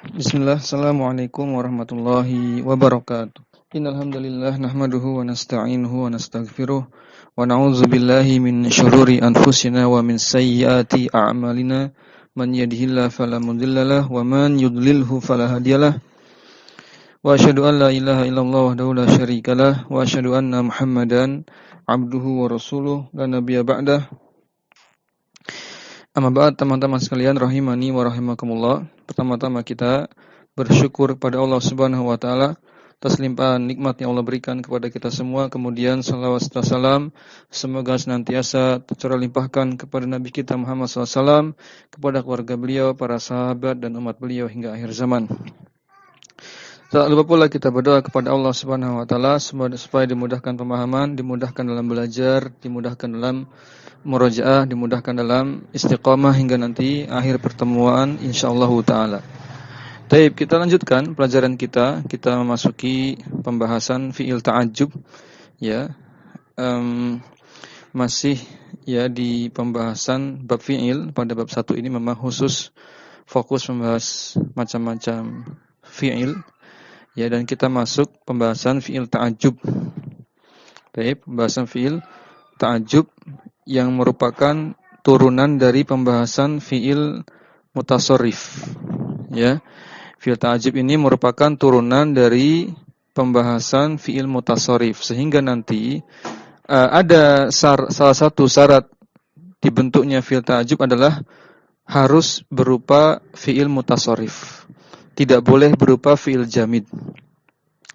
Bismillah, Assalamualaikum warahmatullahi wabarakatuh. Innal hamdalillah nahmaduhu wa nasta'inuhu wa nastaghfiruh wa na'udzu billahi min syururi anfusina wa min sayyiati a'malina. Man yahdihillahu fala mudhillalah wa man yudlilhu fala hadiyalah. Wa asyhadu an la ilaha illallah wahdahu la syarikalah wa asyhadu anna Muhammadan abduhu wa rasuluh la nabiyya ba'dah. Amma ba'd, teman-teman sekalian rahimani wa rahimakumullah. Pertama-tama kita bersyukur kepada Allah Subhanahu wa taala atas limpahan nikmat yang Allah berikan kepada kita semua. Kemudian salawat serta salam semoga senantiasa tercurah limpahkan kepada Nabi kita Muhammad SAW, kepada keluarga beliau, para sahabat dan umat beliau hingga akhir zaman. Tak lupa pula kita berdoa kepada Allah Subhanahu wa taala supaya dimudahkan pemahaman, dimudahkan dalam belajar, dimudahkan dalam murajaah, dimudahkan dalam istiqamah hingga nanti akhir pertemuan insyaallah taala. Baik, kita lanjutkan pelajaran kita. Kita memasuki pembahasan fi'il ta'ajjub ya. Masih ya di pembahasan bab fi'il. Pada bab 1 ini memang khusus fokus membahas macam-macam fi'il ya, dan kita masuk pembahasan fi'il ta'ajjub. Baik, pembahasan fi'il ta'ajjub yang merupakan turunan dari pembahasan fi'il mutasarrif ya. Fi'il ta'ajjub ini merupakan turunan dari pembahasan fi'il mutasarrif, sehingga nanti ada salah satu syarat dibentuknya fi'il ta'ajjub adalah harus berupa fi'il mutasarrif. Tidak boleh berupa fi'il jamid.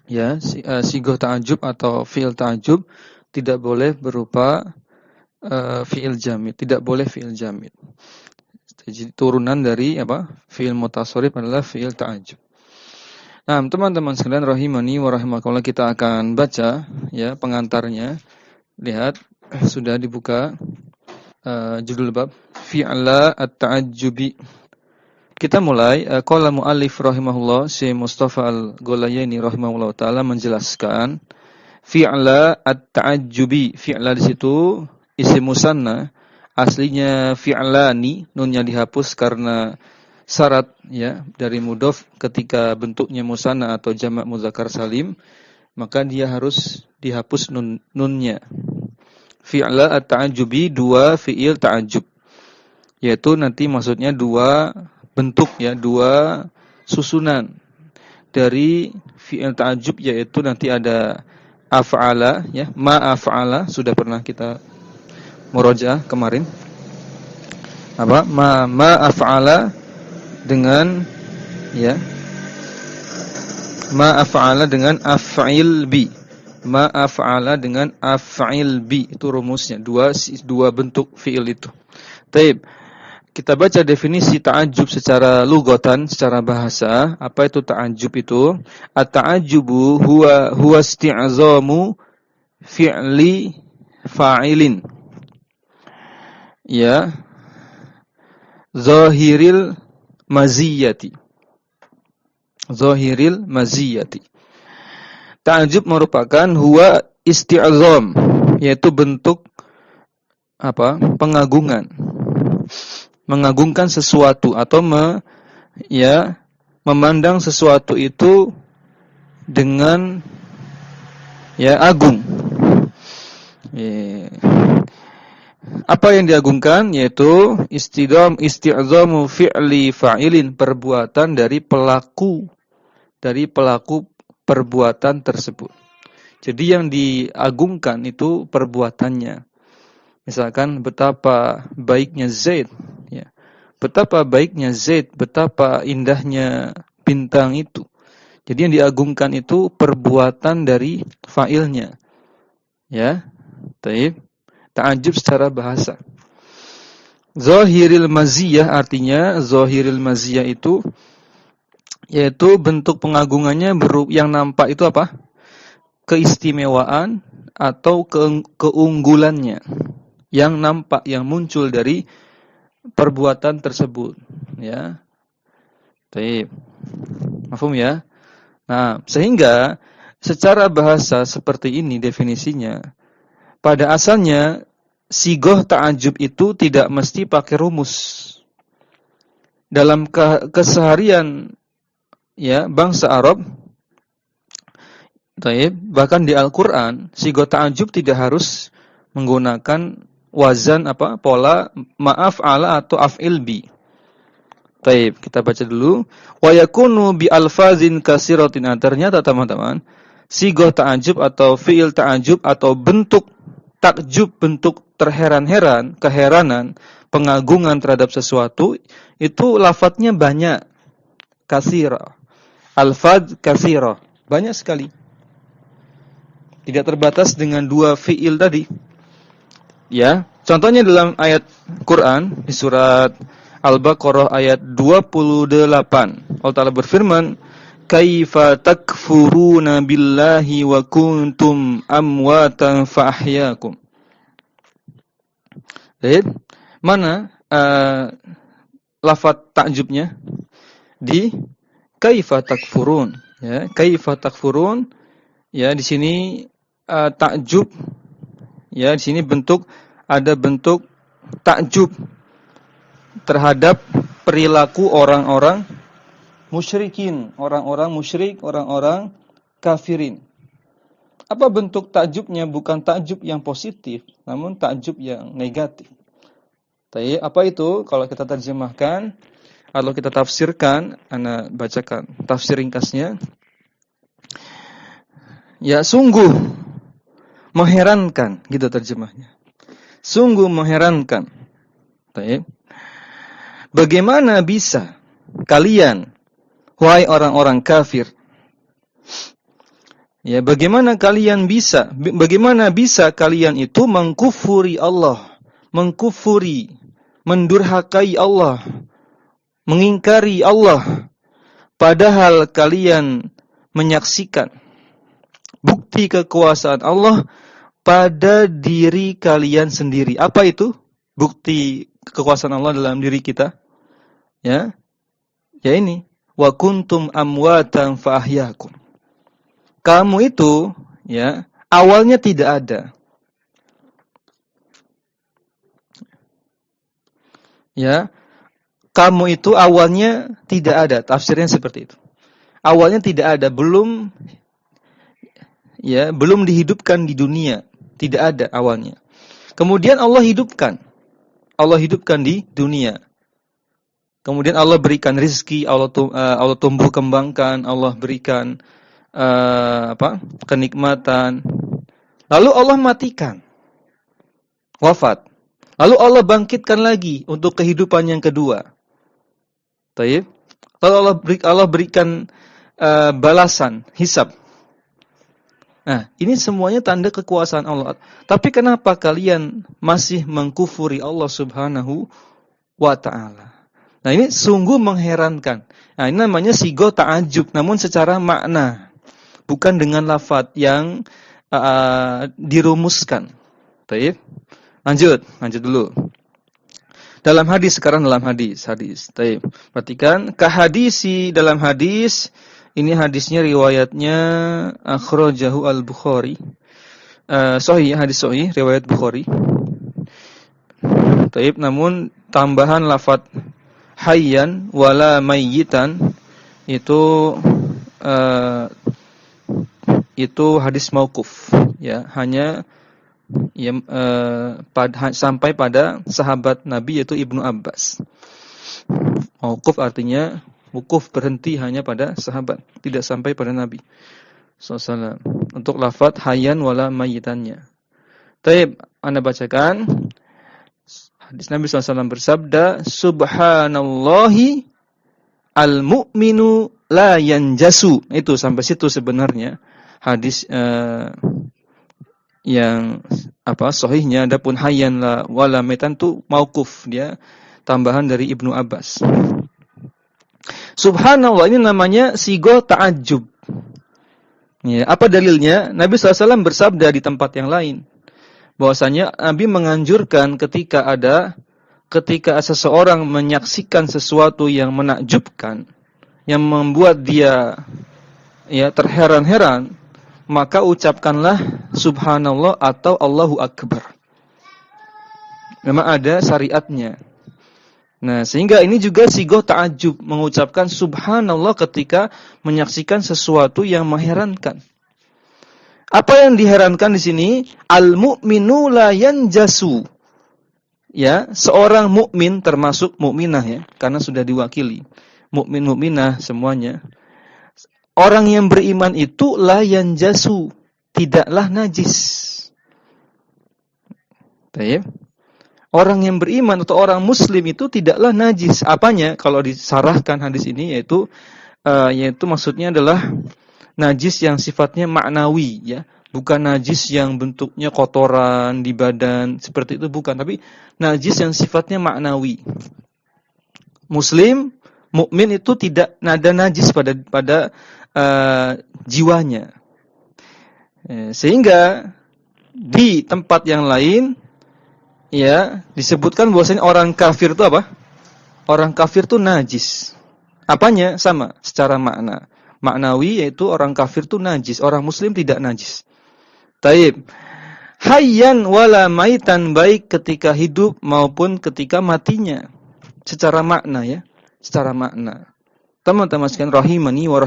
Ya, sighah ta'ajjub atau fi'il ta'ajjub tidak boleh berupa fi'il jamid, tidak boleh fi'il jamid. Jadi turunan dari fi'il mutasarrif adalah fi'il ta'ajjub. Nah, teman-teman sekalian rahimani wa rahimakumullah, kita akan baca ya pengantarnya. Lihat sudah dibuka judul bab fi'la at-ta'ajjubi. Kita mulai. Qala muallif rahimahullah Syekh Mustafa Al-Ghulayaini rahimahullah taala menjelaskan fi'la at-ta'ajjubi. Fi'la di situ isim musanna, aslinya fi'lani, nunnya dihapus karena syarat ya dari mudhof. Ketika bentuknya musanna atau jamak muzakkar salim, maka dia harus dihapus nunnya. Fi'la at-ta'ajjubi, dua fi'il ta'ajjub, yaitu nanti maksudnya dua bentuk ya, dua susunan dari fi'il ta'ajjub, yaitu nanti ada af'ala ya, ma af'ala, sudah pernah kita murajaah kemarin. Ma af'ala dengan ya, ma af'ala dengan af'il bi. Ma af'ala dengan af'il bi, itu rumusnya, dua bentuk fi'il itu. Baik, kita baca definisi ta'ajjub secara lughatan, secara bahasa. Apa itu ta'ajjub itu? At-ta'ajjubu huwa isti'zamu fi'li fa'ilin ya zahiril maziyati. Zahiril maziyati. Ta'ajjub merupakan huwa isti'zam, yaitu bentuk pengagungan. Mengagungkan sesuatu atau memandang sesuatu itu dengan agung. Apa yang diagungkan? Yaitu isti'zamu fi'li fa'ilin, perbuatan dari pelaku perbuatan tersebut. Jadi yang diagungkan itu perbuatannya. Misalkan betapa baiknya Zaid ya. Betapa baiknya Zaid, betapa indahnya bintang itu. Jadi yang diagungkan itu perbuatan dari fa'ilnya. Ya. Baik. Ta'ajjub secara bahasa. Zahiril maziyah, artinya zahiril maziyah itu yaitu bentuk pengagungannya yang nampak itu apa? Keistimewaan atau keunggulannya yang nampak, yang muncul dari perbuatan tersebut ya. Baik. Mafhum ya? Nah, sehingga secara bahasa seperti ini definisinya. Pada asalnya sighah ta'ajjub itu tidak mesti pakai rumus. Dalam keseharian ya bangsa Arab. Taib, bahkan di Al-Qur'an sigo ta'ajub tidak harus menggunakan wazan pola ma'af'ala atau af'il bi. Taib, kita baca dulu. Wa yakunu bi alfazin kasiratin. Ternyata teman-teman, sigo ta'ajub atau fi'il ta'ajub atau bentuk takjub, bentuk terheran-heran, keheranan, pengagungan terhadap sesuatu, itu lafadznya banyak. Kasira. Alfaz kasira. Banyak sekali. Tidak terbatas dengan dua fi'il tadi. Ya, contohnya dalam ayat Quran di surat Al-Baqarah ayat 28. Allah Ta'ala berfirman, "Kaifa takfuruna billahi wa kuntum amwatan fa ahyakum." Lihat, mana lafaz takjubnya? Di kaifa takfurun, ya, kaifa takfurun. Ya, di sini takjub, ya, di sini ada bentuk takjub terhadap perilaku orang-orang musyrikin, orang-orang musyrik, orang-orang kafirin. Apa bentuk takjubnya? Bukan takjub yang positif, namun takjub yang negatif. Tapi apa itu? Kalau kita terjemahkan, kalau kita tafsirkan, ana bacakan tafsir ringkasnya. Ya, sungguh mengherankan, gitu terjemahnya. Sungguh mengherankan. Baik. Bagaimana bisa kalian, wahai orang-orang kafir, ya, bagaimana bisa kalian itu mengkufuri Allah, mengkufuri, mendurhakai Allah, mengingkari Allah, padahal kalian menyaksikan bukti kekuasaan Allah pada diri kalian sendiri. Apa itu bukti kekuasaan Allah dalam diri kita? Ya, ya ini. Wa kuntum amwatan fa ahyakum. Kamu itu, ya, awalnya tidak ada. Ya, kamu itu awalnya tidak ada. Tafsirnya seperti itu. Awalnya tidak ada, belum dihidupkan di dunia, tidak ada awalnya. Kemudian Allah hidupkan di dunia. Kemudian Allah berikan rizki, Allah tumbuh kembangkan, Allah berikan kenikmatan. Lalu Allah matikan, wafat. Lalu Allah bangkitkan lagi untuk kehidupan yang kedua. Taib. Lalu Allah berikan balasan, hisab. Nah, ini semuanya tanda kekuasaan Allah. Tapi kenapa kalian masih mengkufuri Allah Subhanahu wa ta'ala? Nah, ini sungguh mengherankan. Nah, ini namanya sigo ta'ajub, namun secara makna, bukan dengan lafaz yang dirumuskan. Baik. Lanjut dulu. Dalam hadis. Baik. Perhatikan kahadisi dalam hadis. Ini hadisnya riwayatnya akhrajahu al-Bukhari. Sahih, hadis sahih riwayat Bukhari. Taib, namun tambahan lafaz hayyan wala mayyitan itu hadis mauquf, ya, hanya sampai pada sahabat Nabi yaitu Ibnu Abbas. Mauquf artinya wukuf, berhenti hanya pada sahabat, tidak sampai pada Nabi SAW. Untuk lafaz hayyan wala mayyitannya. Taib, Anda bacakan hadis Nabi SAW bersabda, Subhanallahi al-mu'minu la yanjasu. Itu sampai situ sebenarnya hadis yang sahihnya. Adapun hayyan wala mayyitan itu mauquf, dia tambahan dari Ibnu Abbas. Subhanallah, ini namanya sigo ta'ajub. Ya, apa dalilnya? Nabi SAW bersabda di tempat yang lain, bahwasanya Nabi menganjurkan ketika seseorang menyaksikan sesuatu yang menakjubkan, yang membuat dia terheran-heran, maka ucapkanlah Subhanallah atau Allahu Akbar. Memang ada syariatnya. Nah, sehingga ini juga sigoh ta'ajub, mengucapkan subhanallah ketika menyaksikan sesuatu yang mengherankan. Apa yang diherankan di sini? Al-mu'minu la yanjasu. Ya, seorang mukmin termasuk mukminah ya, karena sudah diwakili. Mukmin mukminah semuanya. Orang yang beriman itu la yanjasu, tidaklah najis. Baik. Orang yang beriman atau orang muslim itu tidaklah najis. Apanya? Kalau disarahkan hadis ini yaitu maksudnya adalah najis yang sifatnya maknawi ya, bukan najis yang bentuknya kotoran di badan seperti itu, bukan, tapi najis yang sifatnya maknawi. Muslim, mukmin itu tidak ada najis pada jiwanya. Sehingga di tempat yang lain ya disebutkan bahwasanya orang kafir itu apa? Orang kafir itu najis. Apanya? Sama, secara makna. Maknawi yaitu orang kafir itu najis, orang muslim tidak najis. Taib. Hayyan wala maitan, baik ketika hidup maupun ketika matinya. Secara makna ya, secara makna. Teman-teman sekalian rahimani wa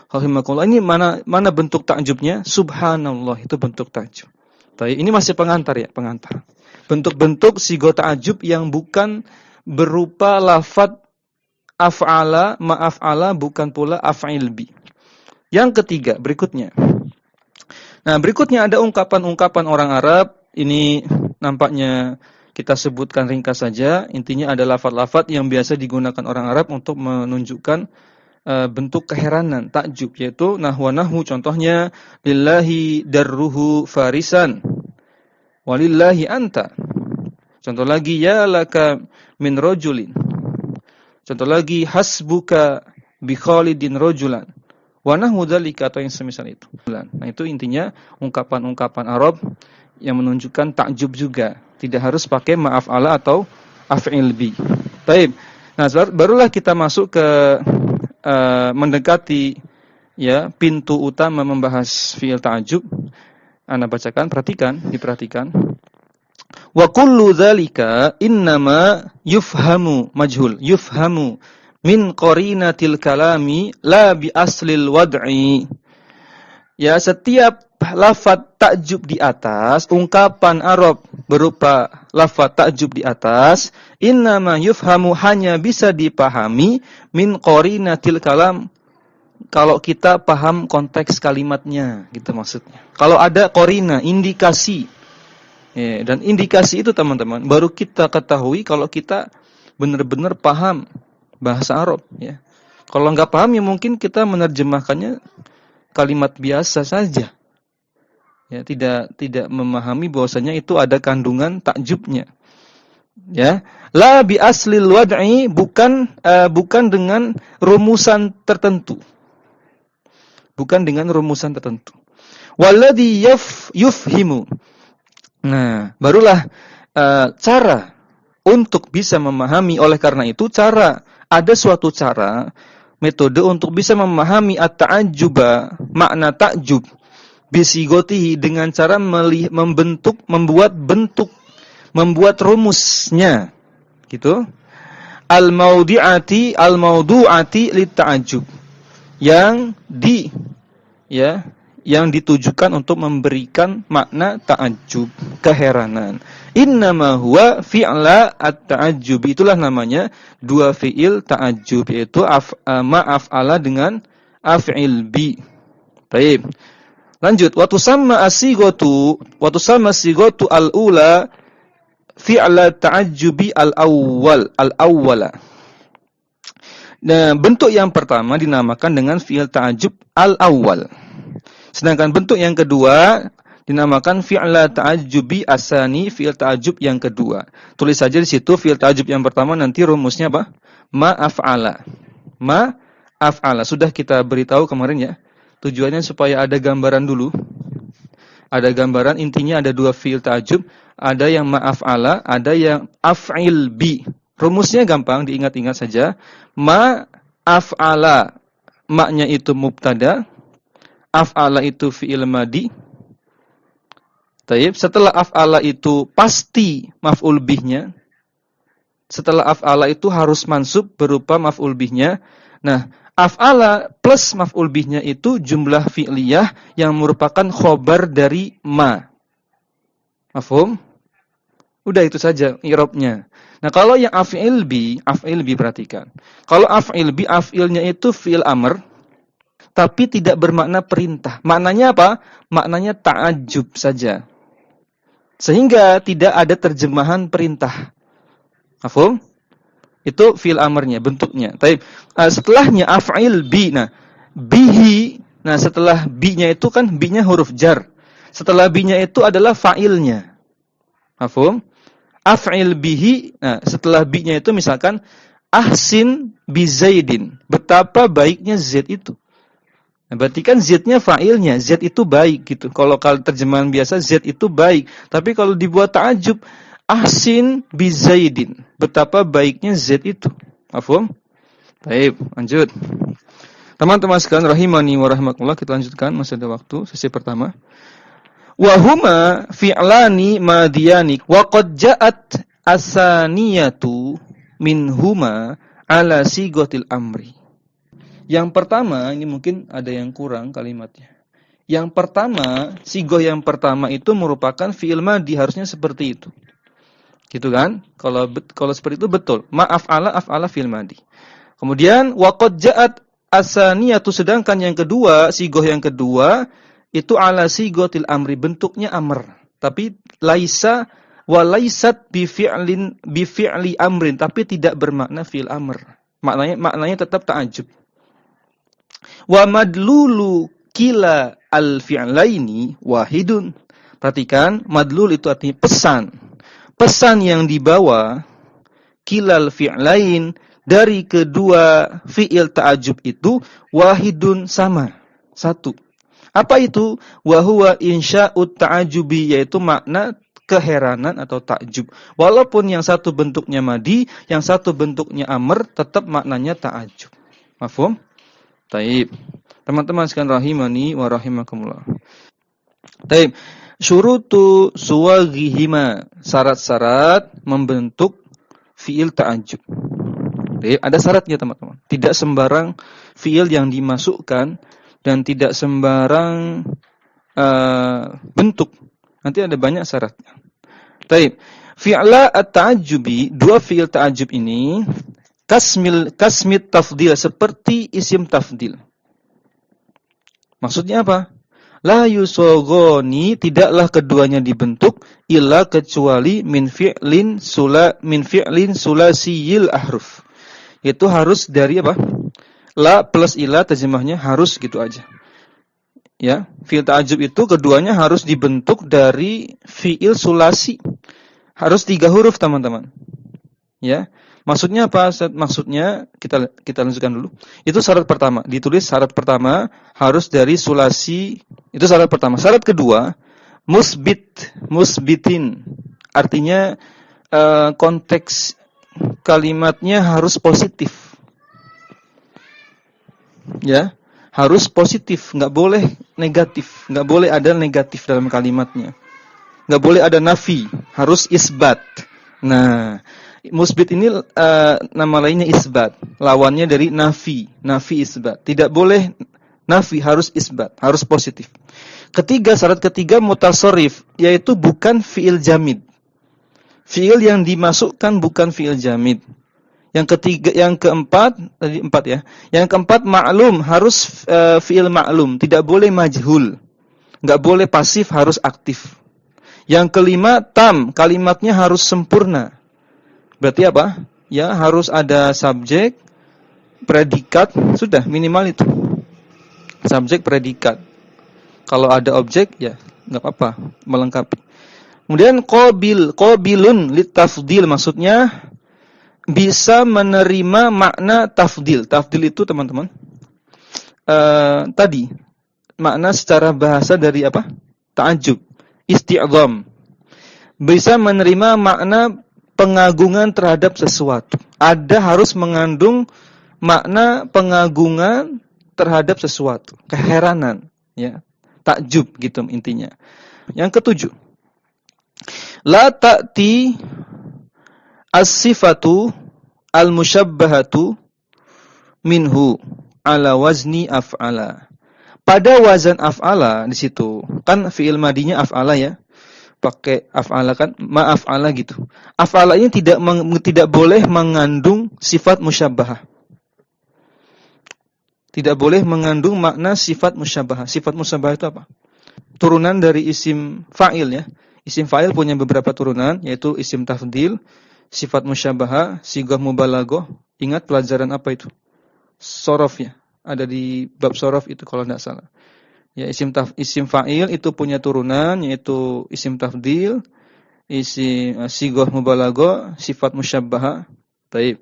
rahimakumullah. Ini mana bentuk takjubnya? Subhanallah, itu bentuk takjub. Taib. Ini masih pengantar ya, pengantar. Bentuk-bentuk sigo ta'ajub yang bukan berupa lafad af'ala, ma'af'ala, bukan pula af'il bi. Yang ketiga, berikutnya. Nah, berikutnya ada ungkapan-ungkapan orang Arab. Ini nampaknya kita sebutkan ringkas saja. Intinya ada lafad-lafad yang biasa digunakan orang Arab untuk menunjukkan bentuk keheranan, takjub, yaitu nahwa-nahwu. Contohnya, lillahi darruhu farisan. Walillahi anta. Contoh lagi, ya laka min rojulin. Contoh lagi, hasbuka bi khalidin rojulan. Wa nahwu dzalika, atau yang semisal itu. Nah, itu intinya ungkapan-ungkapan Arab yang menunjukkan takjub juga. Tidak harus pakai ma'af'ala atau af'il bi. Baik. Nah, barulah kita masuk ke mendekati ya pintu utama membahas fi'il ta'jub. Anda bacakan, diperhatikan. Wa kullu dzalika innama yufhamu majhul. Yufhamu min qarinatil kalami la bi aslil wad'i. Ya, setiap lafaz takjub di atas, ungkapan Arab berupa lafaz takjub di atas, innama yufhamu, hanya bisa dipahami, min qarinatil kalam, kalau kita paham konteks kalimatnya, gitu maksudnya. Kalau ada qarina, indikasi. Ya, dan indikasi itu teman-teman baru kita ketahui kalau kita benar-benar paham bahasa Arab ya. Kalau nggak paham ya mungkin kita menerjemahkannya kalimat biasa saja. Ya, tidak memahami bahwasanya itu ada kandungan takjubnya. Ya, la bi aslil wad'i, bukan dengan rumusan tertentu. Bukan dengan rumusan tertentu. Walladhi yufhimu. Nah, barulah cara untuk bisa memahami. Oleh karena itu ada suatu cara, metode untuk bisa memahami at-ta'ajjuba, makna takjub, bisigotihi, dengan cara membuat rumusnya, gitu. Al-maudu'ati lit-ta'ajjub, yang ditujukan untuk memberikan makna ta'ajjub, keheranan. Innama huwa fi'la at-ta'ajjub. Itulah namanya dua fi'il ta'ajjub, yaitu ma'af'ala dengan af'il bi. Baik. Lanjut, wa tusamma sigatu al-ula fi'la ta'ajjubi al-awwala. Nah, bentuk yang pertama dinamakan dengan fi'il ta'ajjub al-awwal. Sedangkan bentuk yang kedua dinamakan fi'la ta'ajjubi asani, fi'il ta'ajjub yang kedua. Tulis saja di situ fi'il ta'ajjub yang pertama, nanti rumusnya apa? Ma'af'ala. Sudah kita beritahu kemarin ya. Tujuannya supaya ada gambaran dulu. Ada gambaran, intinya ada dua fi'il ta'ajjub, ada yang ma'af'ala, ada yang af'il bi. Rumusnya gampang, diingat-ingat saja. Ma'af'ala, maknya itu mubtada. Af'ala itu fi'il madi. Taib. Setelah af'ala itu pasti maf'ul bihnya. Setelah af'ala itu harus mansub berupa maf'ul bihnya. Nah, af'ala plus maf'ul bihnya itu jumlah fi'liyah yang merupakan khobar dari ma. Mafhum? Udah itu saja i'rabnya. Nah, kalau yang af'il bi perhatikan. Kalau af'il bi, af'ilnya itu fi'il amr, tapi tidak bermakna perintah. Maknanya apa? Maknanya ta'ajub saja. Sehingga tidak ada terjemahan perintah. Mafhum? Itu fi'il amrnya, bentuknya. Tapi setelahnya af'il bi. Nah, bihi. Nah, setelah bi-nya itu kan bi-nya huruf jar. Setelah bi-nya itu adalah fa'ilnya. Mafhum? Af'il bihi. Nah, setelah bi-nya itu misalkan ahsin bi Zaidin. Betapa baiknya Zaid itu. Nah, berarti kan Z-nya fa'ilnya, Z itu baik gitu. Kalau terjemahan biasa Z itu baik. Tapi kalau dibuat ta'ajub, ahsin bi Zaidin. Betapa baiknya Z itu. Mafhum? Baik, lanjut. Teman-teman sekalian rahimani wa rahimakumullah, kita lanjutkan, masih ada waktu, sesi pertama. Wa huma fi'lani madiyani wa qad ja'at asaniyatu minhuma ala sigotil amri. Yang pertama, ini mungkin ada yang kurang kalimatnya. Yang pertama, sigoh yang pertama itu merupakan fi'il madi, harusnya seperti itu. Gitu kan? Kalau seperti itu betul. Af'ala fi'il madi. Kemudian wa qad ja'at asaniyatu, sedangkan yang kedua, sigoh yang kedua itu ala sigotil amri, bentuknya amr. Tapi laisa wa laisat bi fi'li amrin, tapi tidak bermakna fi'il amr. Maknanya tetap ta'ajub. Wa madlulu kila al-fi'laini wahidun. Perhatikan, madlul itu artinya pesan. Pesan yang dibawa kilal fi'lain dari kedua fi'il ta'ajub itu wahidun, sama, satu. Apa itu? Wa huwa insya'ut ta'ajubi, yaitu makna keheranan atau takjub. Walaupun yang satu bentuknya madi, yang satu bentuknya amr, tetap maknanya ta'ajub. Mafhum? Taib. Teman-teman sekalian rahimani wa rahimakumullah. Taib. Syurutu suwaghihima, syarat-syarat membentuk fi'il ta'ajub. Taib. Ada syaratnya teman-teman. Tidak sembarang fi'il yang dimasukkan dan tidak sembarang bentuk. Nanti ada banyak syaratnya. Taib. Fi'la at-ta'ajubi, dua fi'il ta'ajub ini kasmit tafdil, seperti isim tafdil. Maksudnya apa? La yusogoni, tidaklah keduanya dibentuk illa kecuali min fi'lin sulasiyil ahruf. Itu harus dari apa? La plus ila, terjemahnya harus gitu aja. Ya, fi'il ta'ajub itu keduanya harus dibentuk dari fi'il sulasi. Harus 3 huruf, teman-teman. Ya. Maksudnya apa? Maksudnya kita lanjutkan dulu. Itu syarat pertama. Ditulis syarat pertama harus dari sulasi. Itu syarat pertama. Syarat kedua, musbitin. Artinya konteks kalimatnya harus positif. Ya, harus positif, enggak boleh negatif, enggak boleh ada negatif dalam kalimatnya. Enggak boleh ada nafi, harus isbat. Nah, musbit ini nama lainnya isbat. Lawannya dari nafi isbat. Tidak boleh nafi, harus isbat, harus positif. Syarat ketiga mutasarrif, yaitu bukan fi'il jamid. Fi'il yang dimasukkan bukan fi'il jamid. Yang keempat, tadi 4 ya. Yang keempat ma'lum, harus fi'il ma'lum, tidak boleh majhul. Enggak boleh pasif, harus aktif. Yang kelima tam, kalimatnya harus sempurna. Berarti apa? Ya, harus ada subjek, predikat, sudah minimal itu. Subjek, predikat. Kalau ada objek ya enggak apa-apa, melengkapi. Kemudian qabilun litafdil, maksudnya bisa menerima makna tafdil. Tafdil itu teman-teman tadi makna secara bahasa dari apa? Ta'ajub, isti'zam. Bisa menerima makna pengagungan terhadap sesuatu. Ada harus mengandung makna pengagungan terhadap sesuatu, keheranan, ya. Takjub gitu intinya. Yang ketujuh, la ta'ti as-sifatu al-musyabbahatu minhu ala wazni af'ala. Pada wazan af'ala di situ kan fi'il madinya af'ala ya. Pakai af'ala kan, ma'af'ala gitu. Af'ala ini tidak boleh mengandung sifat musyabbahah. Tidak boleh mengandung makna sifat musyabbahah. Sifat musyabbahah itu apa? Turunan dari isim fa'il ya. Isim fa'il punya beberapa turunan, yaitu isim tafdil, sifat musyabbahah, sighah mubalaghah. Ingat pelajaran apa itu? Shorof ya. Ada di bab shorof itu kalau tidak salah. Ya, isim fa'il itu punya turunan, yaitu isim tafdil, isim sighah mubalaghah, sifat musyabbahah. Baik.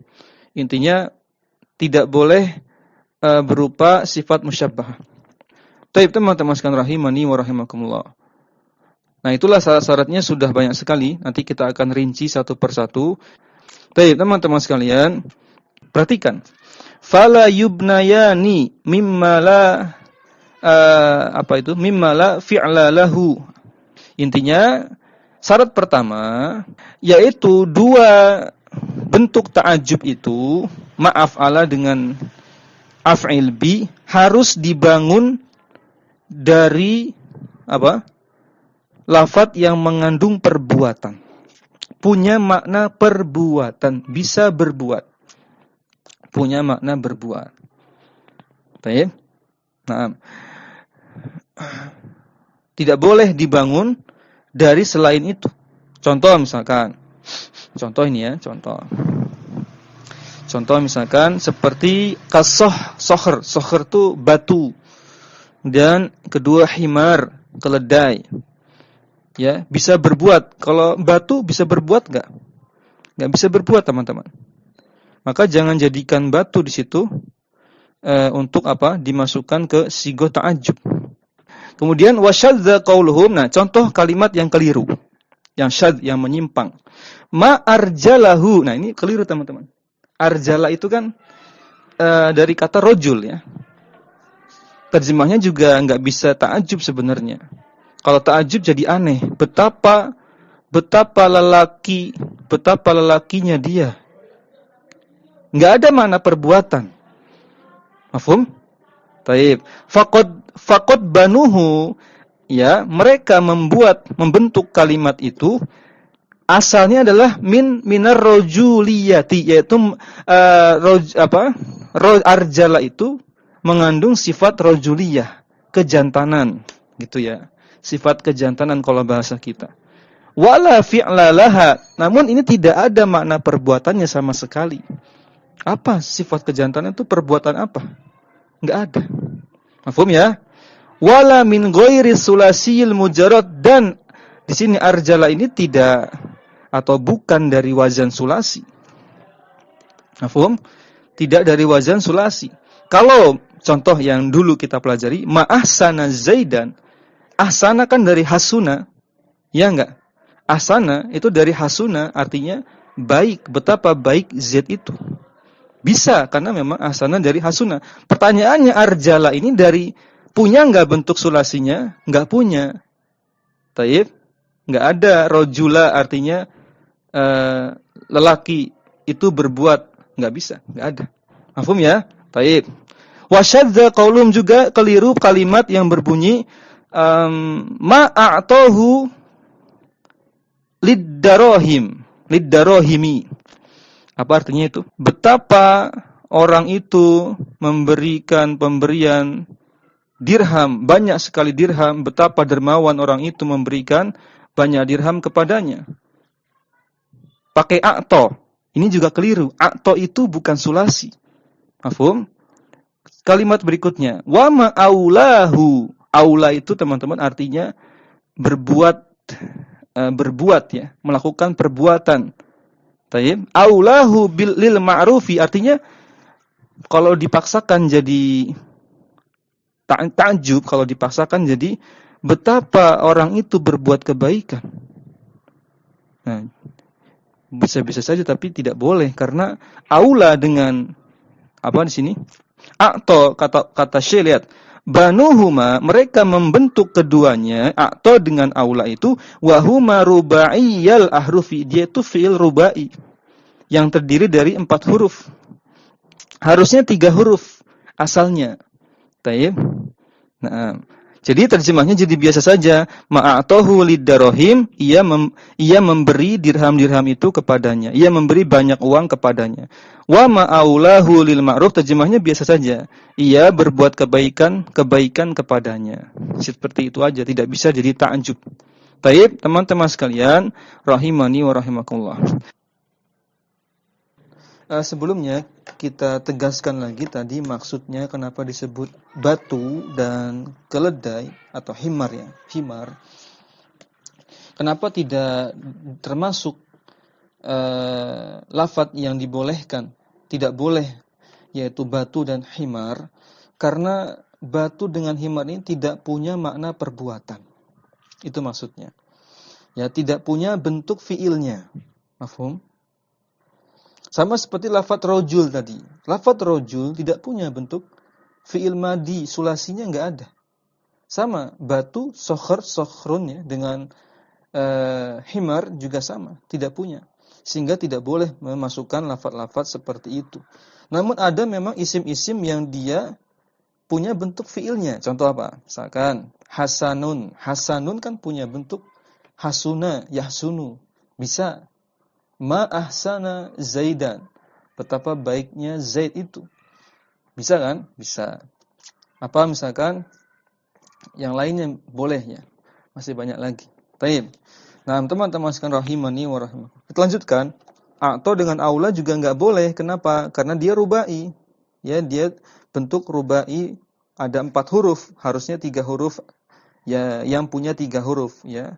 Intinya tidak boleh berupa sifat musyabbahah. Baik, teman-teman sekalian rahimani wa rahimakumullah. Nah, itulah syarat-syaratnya sudah banyak sekali. Nanti kita akan rinci satu persatu. Baik, teman-teman sekalian, perhatikan. Fala yubnayani mimma la mimma la fi'la lahu. Intinya syarat pertama yaitu dua bentuk ta'ajjub itu ma'af'ala dengan af'il bi harus dibangun dari apa? Lafaz yang mengandung perbuatan. Punya makna perbuatan, bisa berbuat. Punya makna berbuat. Baik. Nah, tidak boleh dibangun dari selain itu. Contoh misalkan, contoh ini ya, contoh. Contoh misalkan seperti soher itu batu. Dan kedua himar, keledai. Ya, bisa berbuat. Kalau batu bisa berbuat enggak? Enggak bisa berbuat, teman-teman. Maka jangan jadikan batu di situ untuk apa? Dimasukkan ke sighah ta'ajjub. Kemudian wasyadza qauluhum. Nah, contoh kalimat yang keliru. Yang syadz, yang menyimpang. Ma arjalahu. Nah, ini keliru, teman-teman. Arjala itu kan dari kata rojul ya. Terjemahnya juga enggak bisa ta'ajjub sebenarnya. Kalau ta'ajjub jadi aneh. Betapa lelakinya dia. Enggak ada makna perbuatan. Mafhum? Taib. Faqad banuhu, ya, mereka membentuk kalimat itu asalnya adalah minar rojuliyati, yaitu arjala itu mengandung sifat rojuliyah, kejantanan, gitu ya. Sifat kejantanan kalau bahasa kita. Wala fi'la laha, namun ini tidak ada makna perbuatannya sama sekali. Apa sifat kejantanan itu, perbuatan apa? Enggak ada. Mafhum ya? Wala min ghairi sulasiyil mujarrad, dan di sini arjala ini tidak atau bukan dari wazan sulasi. Mafhum? Tidak dari wazan sulasi. Kalau contoh yang dulu kita pelajari, ma'ahsana zaidan. Ahsana kan dari hasuna. Ya enggak? Ahsana itu dari hasuna, artinya baik, betapa baik Zaid itu. Bisa, karena memang ahsana dari hasuna. Pertanyaannya, arjala ini dari punya enggak bentuk sulasinya? Enggak punya. Taib? Enggak ada. Rojula artinya lelaki itu berbuat. Enggak bisa, enggak ada. Mafhum ya? Taib. Wasyadza qaulum, juga keliru kalimat yang berbunyi ma'a'tahu liddarohimi. Apa artinya itu? Betapa orang itu memberikan pemberian dirham, banyak sekali dirham, betapa dermawan orang itu memberikan banyak dirham kepadanya. Pakai a'to. Ini juga keliru. A'to itu bukan sulasi. Mafhum? Kalimat berikutnya, wa ma'aulahu. Aula itu, teman-teman, artinya berbuat ya, melakukan perbuatan. Taib. Aulahu lil ma'rufi, artinya kalau dipaksakan jadi ta'jub, kalau dipaksakan jadi betapa orang itu berbuat kebaikan. Nah, bisa-bisa saja tapi tidak boleh, karena aula dengan apa di sini? A'to, kata Syekh, lihat. Banuhuma, mereka membentuk keduanya, a'to dengan aula itu, wahuma rubaiyal ahrufi, dia itu fi'il rubai. yang terdiri dari 4 huruf. Harusnya 3 huruf asalnya. Taib. Nah, jadi terjemahnya jadi biasa saja. Ma'atohu lidarrohim, ia memberi dirham-dirham itu kepadanya. Ia memberi banyak uang kepadanya. Wa ma'aulahu lil ma'ruf, terjemahnya biasa saja. Ia berbuat kebaikan kepadanya. Seperti itu aja, tidak bisa jadi ta'ajub. Taib, teman-teman sekalian, rahimani wa rahimakumullah. Sebelumnya kita tegaskan lagi tadi maksudnya kenapa disebut batu dan keledai atau himar ya, himar. Kenapa tidak termasuk lafadz yang dibolehkan, tidak boleh, yaitu batu dan himar, karena batu dengan himar ini tidak punya makna perbuatan. Itu maksudnya. Ya, tidak punya bentuk fiilnya. Mafhum? Sama seperti lafadz rojul tadi. Lafadz rojul tidak punya bentuk fi'il madi, sulasinya enggak ada. Sama, batu, sokhrun ya, dengan himar juga sama, tidak punya. Sehingga tidak boleh memasukkan lafadz-lafadz seperti itu. Namun ada memang isim-isim yang dia punya bentuk fi'ilnya. Contoh apa? Misalkan hasanun. Hasanun kan punya bentuk hasuna, yahsunu. Bisa. Ma ahsana Zaidan. Betapa baiknya Zaid itu. Bisa kan? Bisa. Apa misalkan yang lainnya boleh ya. Masih banyak lagi. Baik. Nah, teman-teman sekalian rahimani wa rahimakumullah. Kita lanjutkan. Atau dengan aula juga enggak boleh. Kenapa? Karena dia rubai. Ya, dia bentuk rubai, ada 4 huruf, harusnya 3 huruf. Ya, yang punya 3 huruf ya.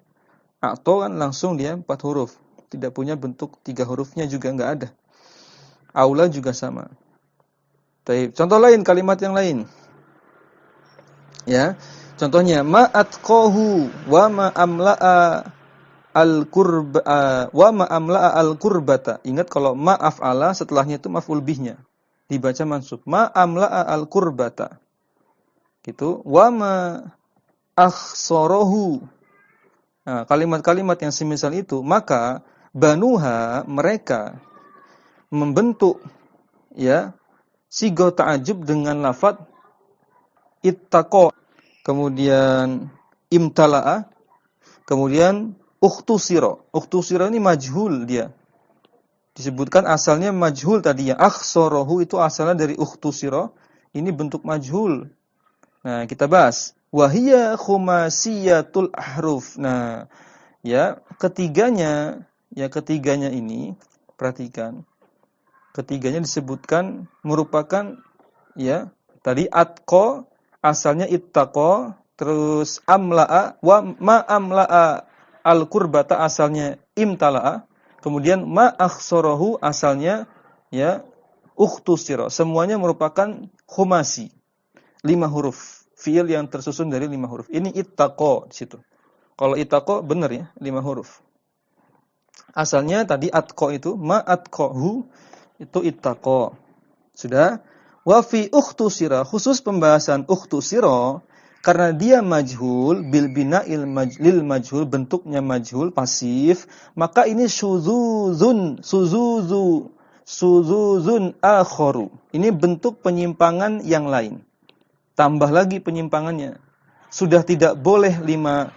Atau kan langsung dia 4 huruf. Tidak punya bentuk 3 hurufnya juga enggak ada. Aula juga sama. Baik, contoh lain, kalimat yang lain. Ya. Contohnya ma'atqahu wa ma'amla'a al-qurba wa ma'amla'a al-qurbata. Ingat kalau ma'af'ala setelahnya itu maf'ul bihnya. Dibaca mansub. Ma'amla'a al-qurbata. Gitu. Wa ma'akhsarahu. Nah, kalimat-kalimat yang semisal itu, maka banuha, mereka membentuk ya sigoh ta'ajub dengan lafadz ittaqa, kemudian imtala'a, kemudian ukhtusira. Ukhtusira ini majhul dia. Disebutkan asalnya majhul tadi ya. Akhsarahu itu asalnya dari ukhtusira. Ini bentuk majhul. Nah, kita bahas. Wahiyya khumasiyatul ahruf. Nah, ya, ketiganya ini, perhatikan. Ketiganya disebutkan merupakan ya, tadi atqa asalnya ittaqa, terus amla'a wa ma amla'a al-qurbata asalnya imtala'a, kemudian ma akhsarahu asalnya ya ukhtusira. Semuanya merupakan khumasi. 5 huruf. Fiil yang tersusun dari 5 huruf. Ini ittaqa di situ. Kalau ittaqa benar ya, 5 huruf. Asalnya tadi atqa itu ma atqahu itu ittaqa. Sudah? Wa fi ukhtusira, khusus pembahasan ukhtusira karena dia majhul bil bina'il lil majhul, bentuknya majhul pasif, maka ini suzuzun akharu. Ini bentuk penyimpangan yang lain. Tambah lagi penyimpangannya. Sudah tidak boleh 5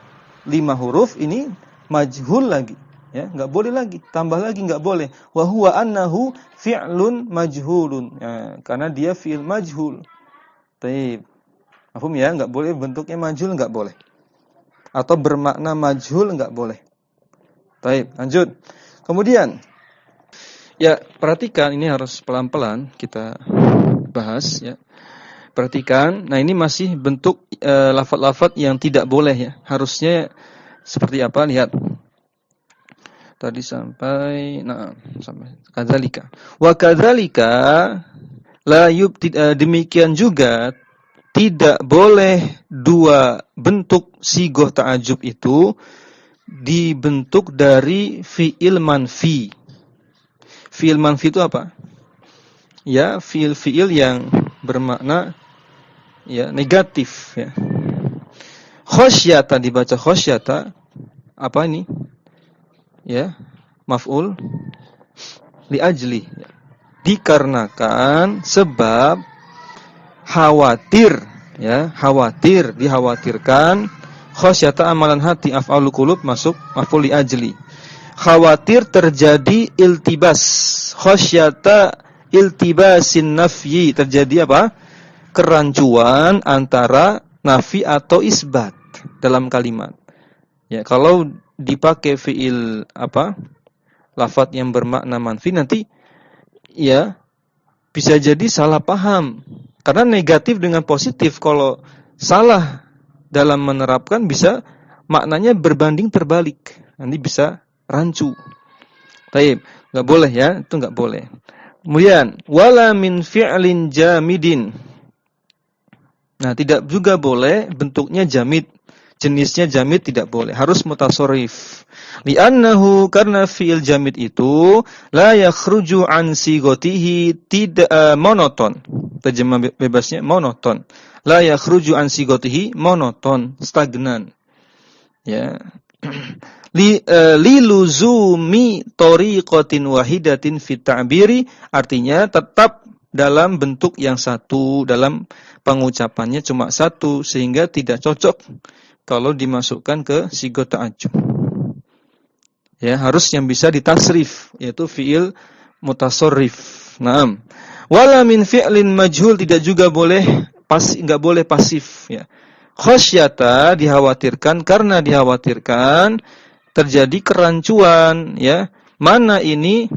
huruf, ini majhul lagi. Ya, enggak boleh lagi. Tambah lagi enggak boleh. Wa huwa annahu fi'lun majhulun. Ya, karena dia fi'il majhul. Baik. Paham ya? Enggak boleh bentuknya majhul, enggak boleh. Atau bermakna majhul enggak boleh. Baik, lanjut. Kemudian ya, perhatikan ini harus pelan-pelan kita bahas ya. Perhatikan, nah ini masih bentuk lafaz-lafaz yang tidak boleh ya. Harusnya seperti apa? Lihat. Tadi sampai kadzalika. Wa kadzalika demikian juga tidak boleh 2 bentuk sigoh ta'ajub itu dibentuk dari fi'il manfi. Fi'il manfi itu apa? Ya, fi'il yang bermakna ya negatif ya. Khosyata dibaca khosyata, apa ini? Ya, maf'ul li ajli. Dikarenakan sebab khawatir, ya, khawatir, dikhawatirkan, khasyata amalan hati, af'alul qulub masuk maf'ul li ajli. Khawatir terjadi iltibas, khasyata iltibasin nafyi, terjadi apa? Kerancuan antara nafi atau isbat dalam kalimat. Ya, kalau dipakai fiil apa? Lafadz yang bermakna manfi nanti ya bisa jadi salah paham. Karena negatif dengan positif kalau salah dalam menerapkan bisa maknanya berbanding terbalik. Nanti bisa rancu. Taib, enggak boleh ya, itu enggak boleh. Kemudian wala min fi'lin jamidin. Nah, tidak juga boleh bentuknya jamid. Jenisnya jamid tidak boleh, harus mutasarrif. Li'annahu, karena fi'il jamid itu la yakhruju an sigotihi, tidak monoton. Terjemah bebasnya monoton. La yakhruju an sigotihi, monoton, stagnan. Ya. Liluzumi tariqatin wahidatin fit ta'biri, artinya tetap dalam bentuk yang satu, dalam pengucapannya cuma satu, sehingga tidak cocok kalau dimasukkan ke sigot ta'ajjub. Ya, harus yang bisa ditasrif, yaitu fi'il mutasarrif. Naam. Wala min fi'lin majhul, tidak juga boleh enggak boleh pasif, ya. Khasyata, dikhawatirkan, karena dikhawatirkan terjadi kerancuan, ya. Mana ini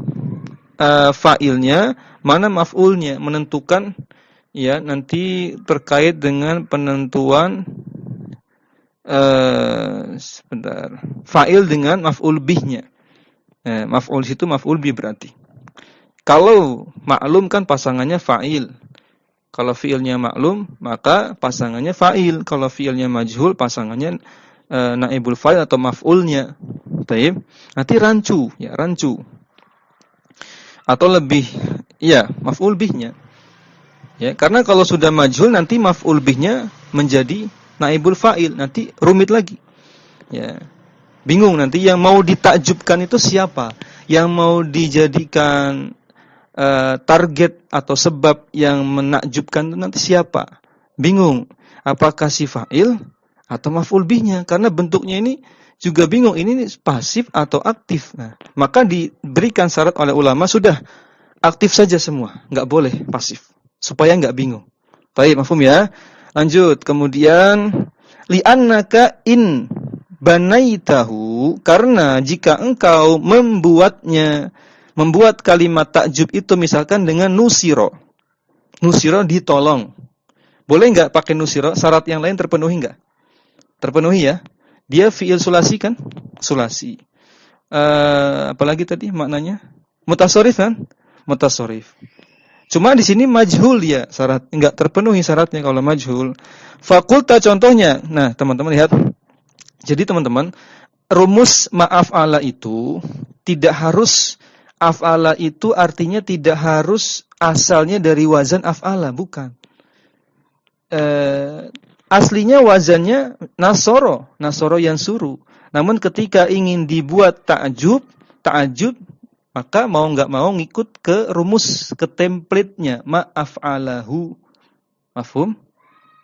fa'ilnya, mana maf'ulnya, menentukan, ya, nanti terkait dengan penentuan sebentar, fa'il dengan maf'ul bihnya. Maf'ul situ maf'ul bih berarti. Kalau maklum kan pasangannya fa'il. Kalau fi'ilnya maklum, maka pasangannya fa'il. Kalau fi'ilnya majhul, pasangannya naibul fa'il atau maf'ulnya. Baik. Nanti rancu, ya, rancu. Atau lebih, ya, maf'ul bihnya. Ya, karena kalau sudah majhul nanti maf'ul bihnya menjadi naibul fa'il, nanti rumit lagi. Ya. Bingung nanti yang mau ditakjubkan itu siapa? Yang mau dijadikan target atau sebab yang menakjubkan itu nanti siapa? Bingung. Apakah si fa'il atau maf'ul bihnya? Karena bentuknya ini juga bingung, ini pasif atau aktif. Nah, maka diberikan syarat oleh ulama, sudah aktif saja semua, enggak boleh pasif, supaya enggak bingung. Baik, mafhum ya? Lanjut, kemudian li'annaka in banaitahu, karena jika engkau membuat kalimat takjub itu misalkan dengan nusiro. Nusiro ditolong. Boleh enggak pakai nusiro? Syarat yang lain terpenuhi enggak? Terpenuhi ya. Dia fi'il sulasi kan? Sulasi. Apalagi tadi maknanya? Mutasarrif kan? Mutasarrif. Cuma di sini majhul ya, syarat enggak terpenuhi syaratnya kalau majhul. Fakulta contohnya. Nah, teman-teman lihat. Jadi teman-teman, rumus ma'af'ala itu tidak harus, af'ala itu artinya tidak harus asalnya dari wazan af'ala, bukan. Aslinya wazannya nasoro yang suruh. Namun ketika ingin dibuat ta'ajub, maka mau enggak mau ngikut ke rumus, ke template-nya, ma'af'alahu. Mafhum?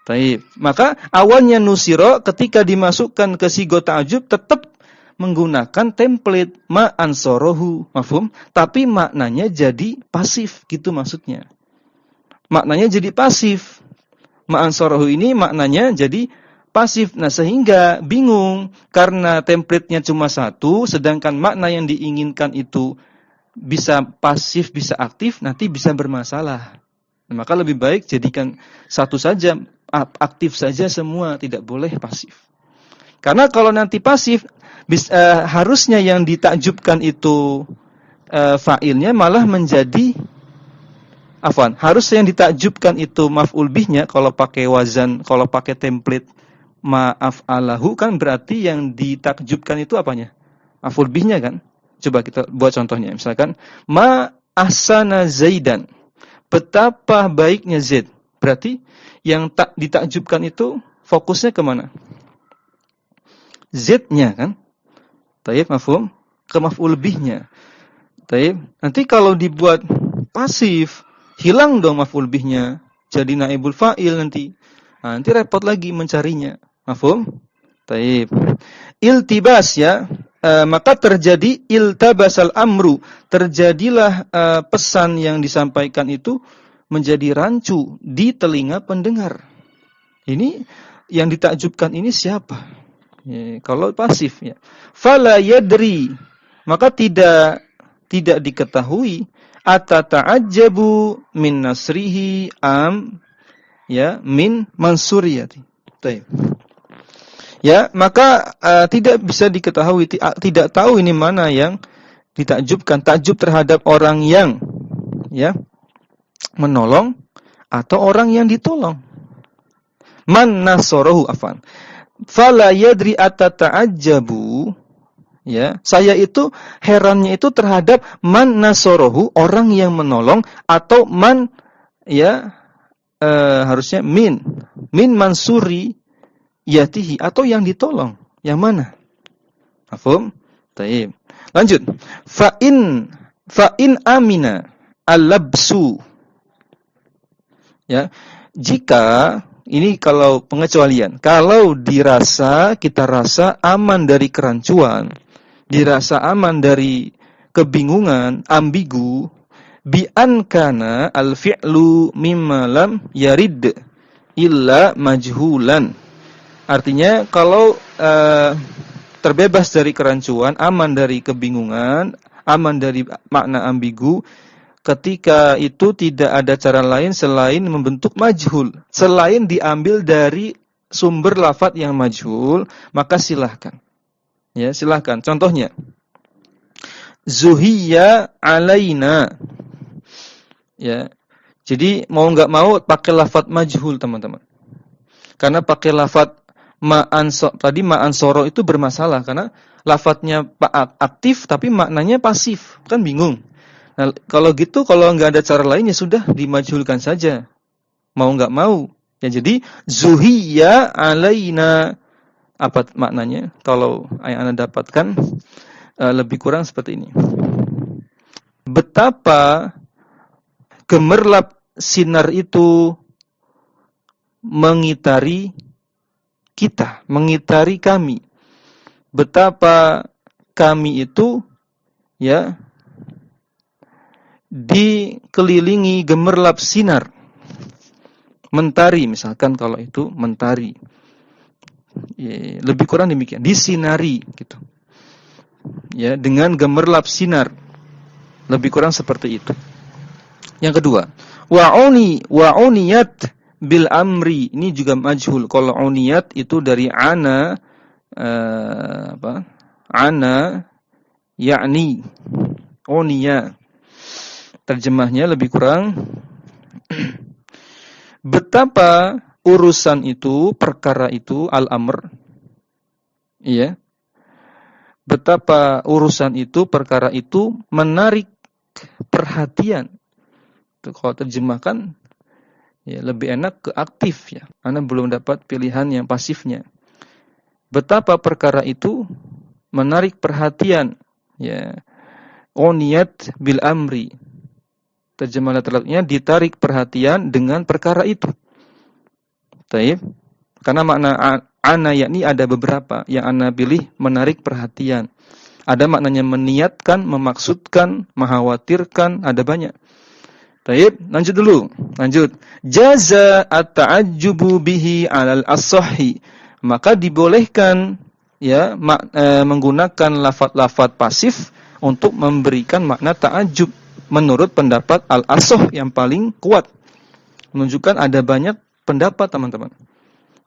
Baik. Maka awalnya nusiro, ketika dimasukkan ke sigo ta'ajub tetap menggunakan template ma'ansorohu. Mafhum? Tapi maknanya jadi pasif, gitu maksudnya. Maknanya jadi pasif. Ma'ansorohu ini maknanya jadi pasif. Nah, sehingga bingung karena template-nya cuma satu, sedangkan makna yang diinginkan itu bisa pasif, bisa aktif, nanti bisa bermasalah. Nah, maka lebih baik jadikan satu saja, aktif saja semua, tidak boleh pasif. Karena kalau nanti pasif, harusnya yang ditakjubkan itu fa'ilnya malah menjadi harusnya yang ditakjubkan itu maf'ul bihnya, kalau pakai wazan, kalau pakai template ma'af'alahu kan berarti yang ditakjubkan itu apanya? Maf'ul bihnya kan? Coba kita buat contohnya. Misalkan ma ahsana Zaidan. Betapa baiknya Zaid. Berarti yang ditakjubkan itu fokusnya kemana? Z-nya kan? Tayyib, mafhum? Ke maf'ul bihnya. Taib. Nanti kalau dibuat pasif, hilang dong maf'ul bihnya. Jadi naibul fa'il nanti. Nah, nanti repot lagi mencarinya. Mafhum? Taib. Iltibas ya. Maka terjadi iltabasal amru. Terjadilah pesan yang disampaikan itu menjadi rancu di telinga pendengar. Ini yang ditakjubkan ini siapa? Ya, kalau pasif ya. Fala yadri. Maka tidak diketahui atata'ajjabu min nasrihi am ya min mansuriyati. Baik. Ya, maka tidak bisa diketahui, tidak tahu ini mana yang ditakjubkan, takjub terhadap orang yang ya menolong atau orang yang ditolong. Man nasarahu afan. Fala yadri atata'ajjabu. Ya, saya itu herannya itu terhadap man nasarahu, orang yang menolong, atau man ya harusnya min mansuri yatihi, atau yang ditolong. Yang mana? Mafhum? Taib. Lanjut. Fa in amina al-labsu. Ya. Jika ini kalau pengecualian, kalau kita rasa aman dari kerancuan, dirasa aman dari kebingungan, ambigu, bi an kana al-fi'lu mimma lam yarid illa majhulan. Artinya kalau terbebas dari kerancuan, aman dari kebingungan, aman dari makna ambigu, ketika itu tidak ada cara lain selain membentuk majhul, selain diambil dari sumber lafadz yang majhul, maka silahkan. Ya, silahkan. Contohnya, zuhiyya alaina. Ya. Jadi mau enggak mau pakai lafadz majhul, teman-teman. Karena pakai lafadz ma'an soro itu bermasalah karena lafadznya aktif tapi maknanya pasif, kan bingung. Nah, kalau gitu, kalau enggak ada cara lain ya sudah dimajhulkan saja. Mau enggak mau. Ya, jadi zuhiyya alaina, apa maknanya? Kalau yang Anda dapatkan lebih kurang seperti ini. Betapa gemerlap sinar itu mengitari kita, mengitari kami. Betapa kami itu ya dikelilingi gemerlap sinar. Mentari misalkan, kalau itu mentari. Ya, lebih kurang demikian, disinari gitu. Ya, dengan gemerlap sinar. Lebih kurang seperti itu. Yang kedua, wa'uniyat bil amri, ini juga majhul. Kalau uniyat itu dari ana ana yakni uniya. Terjemahnya lebih kurang betapa urusan itu, perkara itu, al-amr. Iya. Betapa urusan itu, perkara itu menarik perhatian. Kalau terjemahkan ya lebih enak ke aktif ya. Karena belum dapat pilihan yang pasifnya. Betapa perkara itu menarik perhatian ya. Uniyat bil amri. Terjemah literalnya ditarik perhatian dengan perkara itu. Taib. Karena makna ana yakni ada beberapa yang ana pilih menarik perhatian. Ada maknanya meniatkan, memaksudkan, mengkhawatirkan, ada banyak. Taib, lanjut dulu. Lanjut. Jaza at-ta'ajjubu bihi 'alal as-sahhi. Maka dibolehkan ya menggunakan lafaz-lafaz pasif untuk memberikan makna ta'ajjub menurut pendapat al-as-sahh yang paling kuat. Menunjukkan ada banyak pendapat, teman-teman.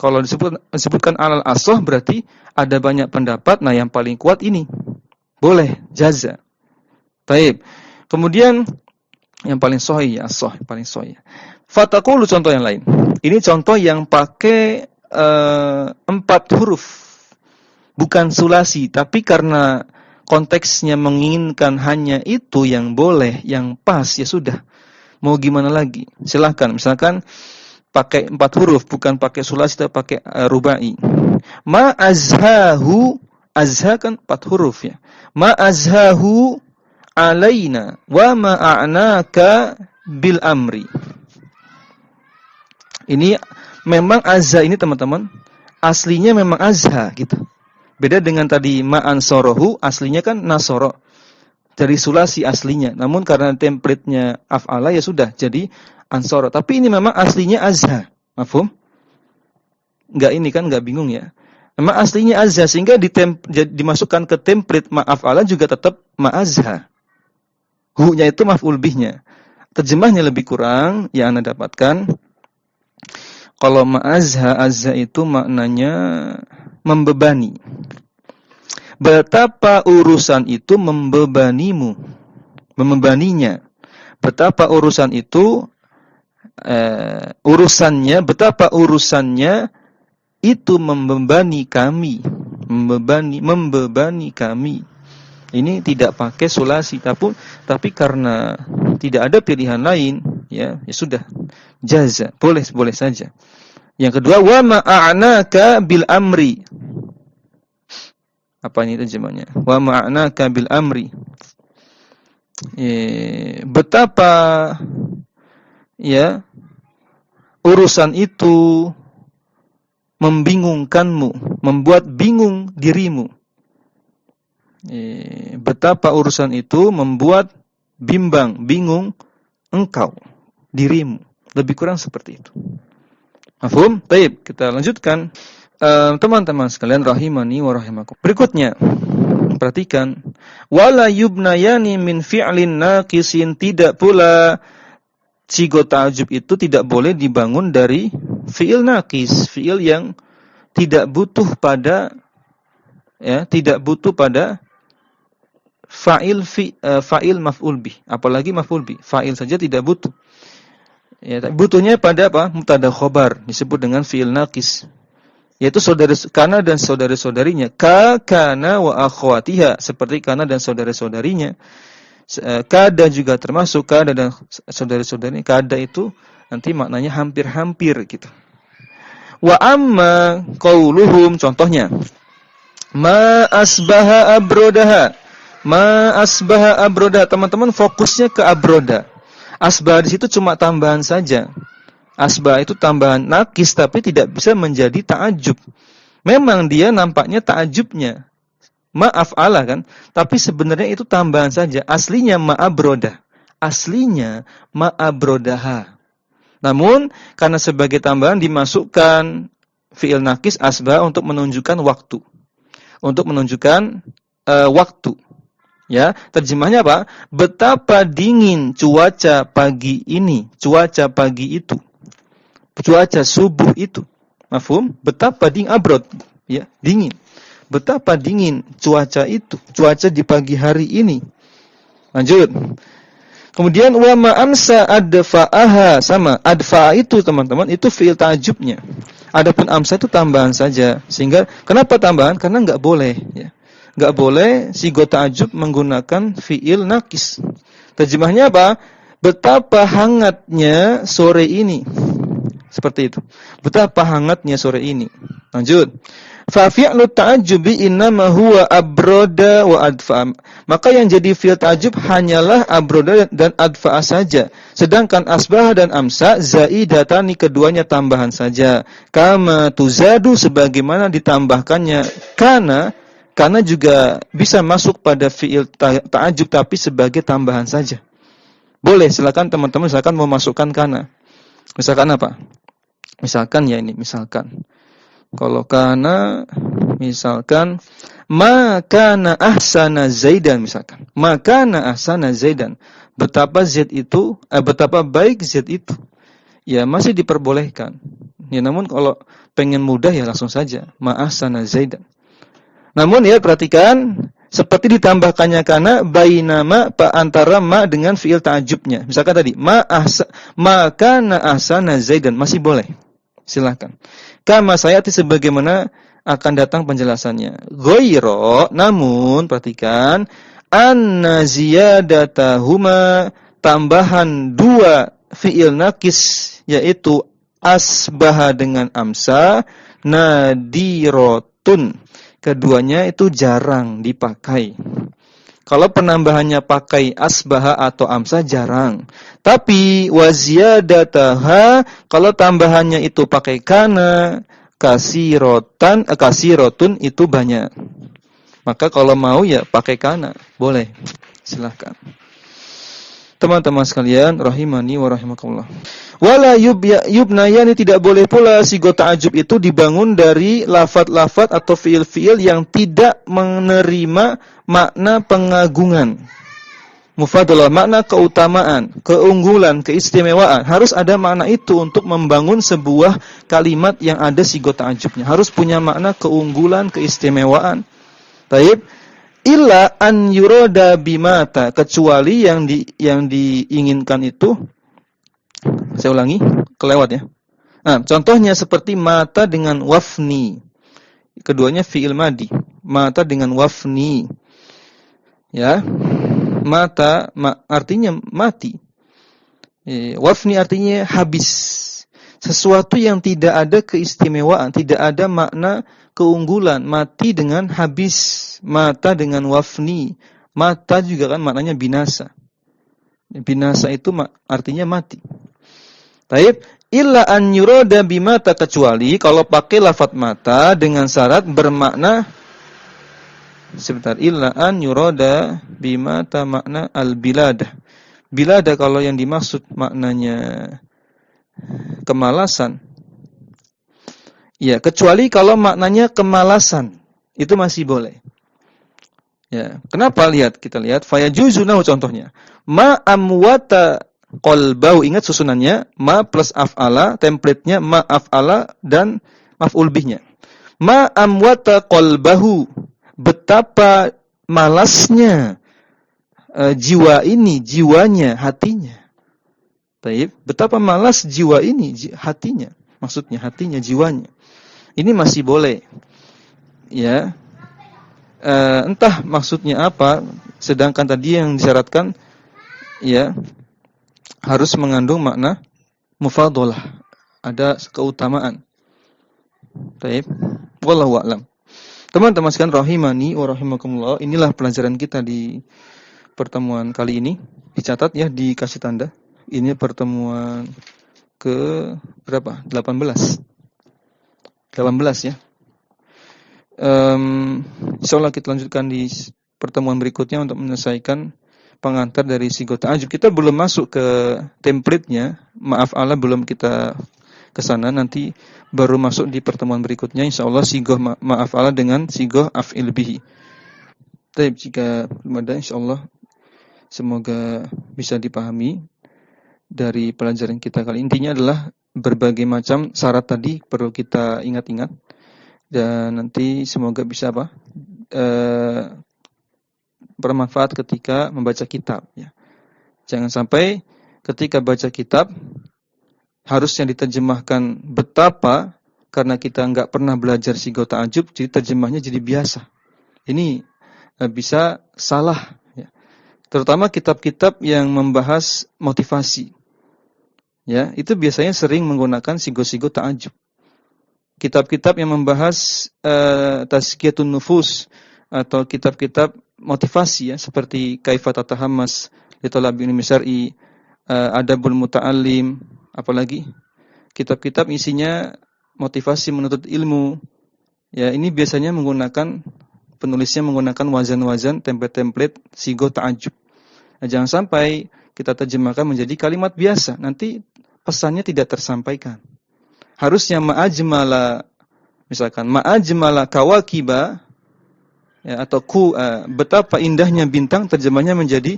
Kalau disebutkan al-as-sahh berarti ada banyak pendapat. Nah, yang paling kuat ini. Boleh, jaza. Taib. Kemudian yang paling sahih ya, as-sahh paling sahih. Fataqulu, contoh yang lain. Ini contoh yang pakai 4 huruf. Bukan sulasi, tapi karena konteksnya menginginkan hanya itu yang boleh, yang pas, ya sudah. Mau gimana lagi? Silahkan. Misalkan pakai 4 huruf, bukan pakai sulasi, tapi pakai rubai. Ma azhahu, azha kan 4 huruf ya. Ma azhahu alaina wa ma'anaka bil amri. Ini memang azza ini teman-teman, aslinya memang azza gitu. Beda dengan tadi ma'ansorohu, aslinya kan nasoro. Dari sulasi aslinya. Namun karena template-nya af'ala ya sudah jadi ansoro. Tapi ini memang aslinya azza. Mafhum? Enggak ini kan enggak bingung ya. Memang aslinya azza sehingga dimasukkan ke template ma'af'ala juga tetap ma'azha. Hu-nya itu maf'ul bihnya. Terjemahnya lebih kurang yang Anda dapatkan. Kalau ma'azha, azza itu maknanya membebani. Betapa urusan itu membebanimu, membebaninya. Betapa urusan itu betapa urusannya itu membebani kami, membebani kami. Ini tidak pakai sulasi, tapi karena tidak ada pilihan lain, ya sudah, jaza, boleh saja. Yang kedua, wa ma'anaka bil amri. Apa ini terjemahnya? Wa ma'anaka bil amri. Betapa ya urusan itu membingungkanmu, membuat bingung dirimu. Betapa urusan itu membuat bingung engkau, dirimu. Lebih kurang seperti itu. Mafhum? Baik, kita lanjutkan. Teman-teman sekalian rahimani wa rahimakum. Berikutnya, perhatikan. Wala yubnayani min fi'lin naqisin, tidak pula sigo ta'jub itu tidak boleh dibangun dari fi'il naqis, fi'il yang tidak butuh pada fa'il maf'ul bih, apalagi maf'ul bih. Fa'il saja tidak butuh. Ya, butuhnya pada apa? Mubtada khobar, disebut dengan fi'il naqis. Yaitu kana dan saudara-saudarinya. Kana wa akhwatiha, seperti kana dan saudara-saudarinya. Kada juga termasuk, kada dan saudara-saudarinya. Kada itu nanti maknanya hampir-hampir gitu. Wa amma qauluhum, contohnya ma asbaha abrodaha. Ma asbaha abroda, teman-teman fokusnya ke abroda. Asbah di situ cuma tambahan saja. Asbah itu tambahan nakis tapi tidak bisa menjadi ta'ajub. Memang dia nampaknya ta'ajubnya ma'af'ala kan, tapi sebenarnya itu tambahan saja. Aslinya ma'abroda. Aslinya ma'abrodaha. Namun karena sebagai tambahan dimasukkan fi'il nakis asbah untuk menunjukkan waktu. Untuk menunjukkan waktu. Ya, terjemahnya apa? Betapa dingin cuaca pagi ini, cuaca pagi itu. Cuaca subuh itu. Mafhum? Betapa dingin abrod, ya, dingin. Betapa dingin cuaca itu, cuaca di pagi hari ini. Lanjut. Kemudian wa ma amsa adfa'aha, sama adfa'a itu teman-teman itu fi'il ta'jubnya. Adapun amsa itu tambahan saja. Sehingga kenapa tambahan? Karena enggak boleh, ya. Enggak boleh sigo ta'jub menggunakan fi'il naqis. Terjemahnya apa? Betapa hangatnya sore ini. Seperti itu. Betapa hangatnya sore ini. Lanjut. Fa fi'lu ta'ajjubi innama huwa abroda wa adfa. Maka yang jadi fi'il ta'ajjub hanyalah abroda dan adfa saja. Sedangkan asbah dan amsa zaidatani, keduanya tambahan saja. Kama tuzadu, sebagaimana ditambahkannya kana juga bisa masuk pada fi'il ta'ajjub tapi sebagai tambahan saja. Boleh, silakan teman-teman misalkan mau masukkan kana. Misalkan apa? Misalkan ya ini, misalkan. Kalau kana, misalkan, ma kana ahsana Zaidan, misalkan. Ma kana ahsana Zaidan. Betapa betapa baik Z itu. Ya, masih diperbolehkan. Ya, namun kalau pengen mudah ya langsung saja. Ma ahsana Zaidan. Namun ya perhatikan, seperti ditambahkannya kana bainama antara ma dengan fi'il ta'ajubnya. Misalkan tadi ma kana ahsana Zaidan, masih boleh. Silakan. Kama sayati, sebagaimana akan datang penjelasannya. Ghaira, namun perhatikan, anna ziyadatahuma, tambahan dua fi'il naqis yaitu asbaha dengan amsa, nadiratun. Keduanya itu jarang dipakai. Kalau penambahannya pakai asbaha atau amsa jarang. Tapi waziyadataha kalau tambahannya itu pakai kana, kasirotun itu banyak. Maka kalau mau ya pakai kana, boleh. Silahkan. Teman-teman sekalian, rahimani wa rahimakumullah. Wala yubnayani tidak boleh pula sigo ta'ajub itu dibangun dari lafaz-lafaz atau fiil-fiil yang tidak menerima makna pengagungan. Mufadalah, makna keutamaan, keunggulan, keistimewaan. Harus ada makna itu untuk membangun sebuah kalimat yang ada sigo ta'ajubnya. Harus punya makna keunggulan, keistimewaan. Baik. Illa an yuroda bimata, kecuali yang diinginkan itu, saya ulangi, kelewat ya. Nah, contohnya seperti mata dengan wafni. Keduanya fi'il madi. Mata dengan wafni. Ya. Mata artinya mati. Wafni artinya habis. Sesuatu yang tidak ada keistimewaan, tidak ada makna keunggulan, mati dengan habis. Mata dengan wafni. Mata juga kan maknanya binasa. Binasa itu artinya mati. Taib, illa an yurada bimata, kecuali kalau pakai lafaz mata dengan syarat bermakna sebentar, illa an yurada bimata makna al-bilada. Bilada kalau yang dimaksud maknanya kemalasan. Ya, kecuali kalau maknanya kemalasan, itu masih boleh. Ya, kenapa? Kita lihat fayajuzunahu contohnya. Ma amwata qalbau, ingat susunannya ma plus af'ala, template-nya ma af'ala dan maf'ul bihnya. Ma amwata qalbahu, betapa malasnya jiwa ini, jiwanya, hatinya. Baik, betapa malas jiwa ini, hatinya. Maksudnya hatinya, jiwanya. Ini masih boleh. Ya. Entah maksudnya apa, sedangkan tadi yang disyaratkan ya harus mengandung makna mufadalah, ada keutamaan. Baik, wallahu a'lam. Teman-teman sekalian rahimani wa rahimakumullah, inilah pelajaran kita di pertemuan kali ini. Dicatat ya, dikasih tanda. Ini pertemuan ke berapa? 18 ya. Insyaallah kita lanjutkan di pertemuan berikutnya untuk menyelesaikan pengantar dari sigo ta'ajub. Kita belum masuk ke template-nya, maaf Allah belum kita ke sana, nanti baru masuk di pertemuan berikutnya insyaallah sigo maaf Allah dengan sigo af'il bihi. Baik, jika belum ada insyaallah semoga bisa dipahami dari pelajaran kita kali. Intinya adalah berbagai macam syarat tadi perlu kita ingat-ingat. Dan nanti semoga bisa bermanfaat ketika membaca kitab. Ya. Jangan sampai ketika baca kitab harus yang diterjemahkan betapa, karena kita nggak pernah belajar sigo ta'ajub, jadi terjemahnya jadi biasa. Ini bisa salah. Ya. Terutama kitab-kitab yang membahas motivasi. Ya, itu biasanya sering menggunakan sigo-sigo ta'ajub. Kitab-kitab yang membahas tazkiyatun nufus atau kitab-kitab motivasi ya, seperti Kaifa Tatahammas li Talabil Ilmi Syar'i, Adabul Muta'allim, apalagi kitab-kitab isinya motivasi menuntut ilmu. Ya, ini biasanya penulisnya menggunakan wazan-wazan, template-template sigo ta'ajub. Nah, jangan sampai kita terjemahkan menjadi kalimat biasa, nanti pesannya tidak tersampaikan. Harusnya misalkan ma'ajmala kawakiba ya, atau betapa indahnya bintang, terjemahnya menjadi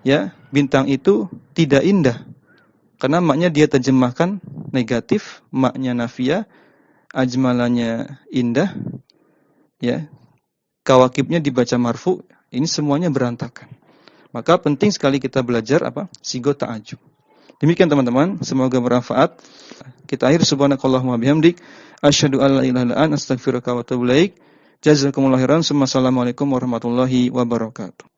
ya bintang itu tidak indah. Karena maknya dia terjemahkan negatif, maknya nafiyah, ajmalanya indah. Ya. Kawakibnya dibaca marfu, ini semuanya berantakan. Maka penting sekali kita belajar sigo ta'ajub. Demikian teman-teman, semoga bermanfaat. Kita akhir subhanakallahumma bihamdik, asyhadu an la ilaha illa anta, astaghfiruka wa atubu ilaik. Jazakumullahu khairan. Assalamualaikum warahmatullahi wabarakatuh.